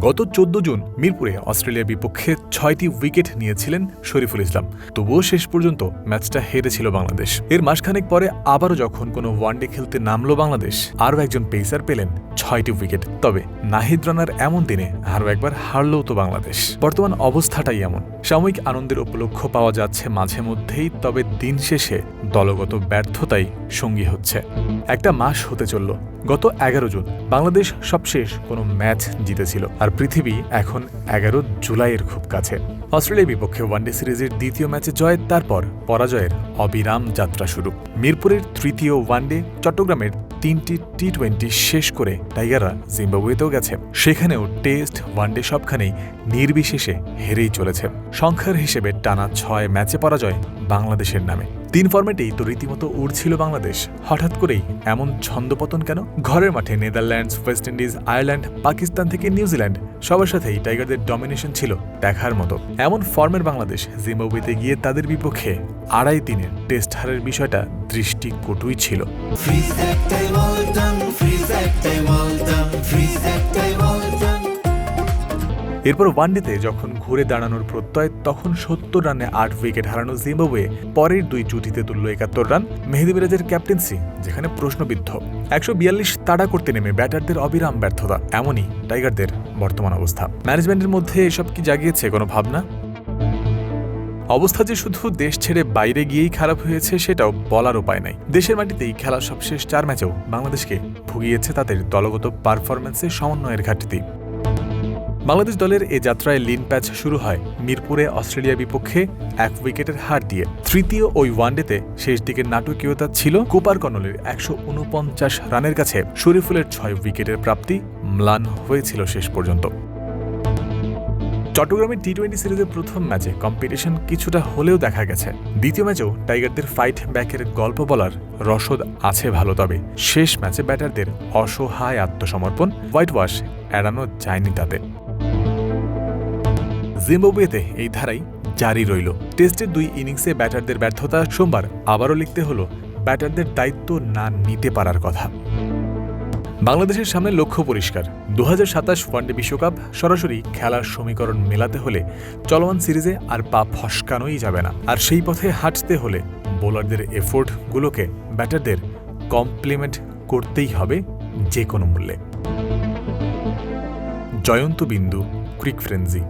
গত 14 জুন মিরপুরে অস্ট্রেলিয়ার বিপক্ষে 6টি উইকেট নিয়েছিলেন শরীফুল ইসলাম। তবুও শেষ পর্যন্ত ম্যাচটা হেরেছিল বাংলাদেশ। এর মাসখানেক পরে আবারও যখন কোনো ওয়ানডে খেলতে নামল বাংলাদেশ, আরও একজন পেসার পেলেন 6টি উইকেট। তবে নাহিদ রানার এমন দিনে আরও একবার হারলেও তো বাংলাদেশ। বর্তমান অবস্থাটাই এমন। সাময়িক আনন্দের উপলক্ষ পাওয়া যাচ্ছে মাঝে মধ্যেই, তবে দিন শেষে দলগত ব্যর্থতাই সঙ্গী হচ্ছে। একটা মাস হতে চলল। গত 11 জুন বাংলাদেশ সবশেষ কোনো ম্যাচ জিতেছিল, আর পৃথিবী এখন 11 জুলাইয়ের খুব কাছে। অস্ট্রেলিয়ার বিপক্ষে ওয়ানডে সিরিজের দ্বিতীয় ম্যাচে জয়, তারপর পরাজয়ের অবিরাম যাত্রা শুরু। মিরপুরের তৃতীয় ওয়ানডে, চট্টগ্রামের 3টি টি-20 শেষ করে টাইগাররা জিম্বাবুয়েতেও গেছে। সেখানেও টেস্ট ওয়ানডে সবখানেই নির্বিশেষে হেরেই চলেছে। সংখ্যার হিসেবে টানা 6 ম্যাচে পরাজয় বাংলাদেশের নামে। 3 ফর্মেটেই তো রীতিমতো উড়ছিল বাংলাদেশ। হঠাৎ করেই এমন ছন্দপতন কেন? ঘরের মাঠে Netherlands, West Indies, Ireland, Pakistan থেকে নিউজিল্যান্ড সবার সাথেই টাইগারদের ডমিনেশন ছিল দেখার মতো। এমন ফর্মের বাংলাদেশ জিম্বাবুয়েতে গিয়ে তাদের বিপক্ষে 2.5 টেস্ট হারের বিষয়টা দৃষ্টিকটুই ছিল। এরপর ওয়ানডেতে যখন ঘুরে দাঁড়ানোর প্রত্যয়, তখন 70 রানে 8 উইকেট হারানো জিম্বাবুয়ে পরের 2 জুটিতে তুলল 71 রান। মেহেদী মিরাজের ক্যাপ্টেন্সি যেখানে প্রশ্নবিদ্ধ। 142 তাড়া করতে নেমে ব্যাটারদের অবিরাম ব্যর্থতা। এমনই টাইগারদের বর্তমান অবস্থা। ম্যানেজমেন্টের মধ্যে এসব কি জাগিয়েছে কোনো ভাবনা? অবস্থা যে শুধু দেশ ছেড়ে বাইরে গিয়েই খারাপ হয়েছে সেটাও বলার উপায় নাই। দেশের মাটিতেই খেলার সবশেষ 4 ম্যাচেও বাংলাদেশকে ভুগিয়েছে তাদের দলগত পারফরম্যান্সের সমন্বয়ের ঘাটতি। বাংলাদেশ দলের এ যাত্রায় লিন প্যাচ শুরু হয় মিরপুরে অস্ট্রেলিয়ার বিপক্ষে 1 উইকেটের হার দিয়ে। তৃতীয় ওই ওয়ানডেতে শেষ দিকের নাটকীয়তা ছিল কুপার কর্নলের 149 রানের কাছে শরীফুলের 6 উইকেটের প্রাপ্তি ম্লান হয়েছিল শেষ পর্যন্ত। চট্টগ্রামের টি-20 সিরিজের প্রথম ম্যাচে কম্পিটিশন কিছুটা হলেও দেখা গেছে। দ্বিতীয় ম্যাচেও টাইগারদের ফাইট ব্যাকের গল্প বলার রসদ আছে ভালো, তবে শেষ ম্যাচে ব্যাটারদের অসহায় আত্মসমর্পণ, হোয়াইট ওয়াশ এড়ানো যায়নি তাতে। জিম্বাবুয়েতে এই ধারাই জারি রইল। টেস্টের 2 ইনিংসে ব্যাটারদের ব্যর্থতা। সোমবার আবারও লিখতে হলো ব্যাটারদের দায়িত্ব না নিতে পারার কথা। বাংলাদেশের সামনে লক্ষ্য পরিষ্কার। 2027 ওয়ানডে বিশ্বকাপ সরাসরি খেলার সমীকরণ মেলাতে হলে চলমান সিরিজে আর পা ফসকানোই যাবে না। আর সেই পথে হাঁটতে হলে বোলারদের এফোর্টগুলোকে ব্যাটারদের কমপ্লিমেন্ট করতেই হবে যে কোনো মূল্যে। জয়ন্ত বিন্দু, ক্রিক ফ্রেন্সি।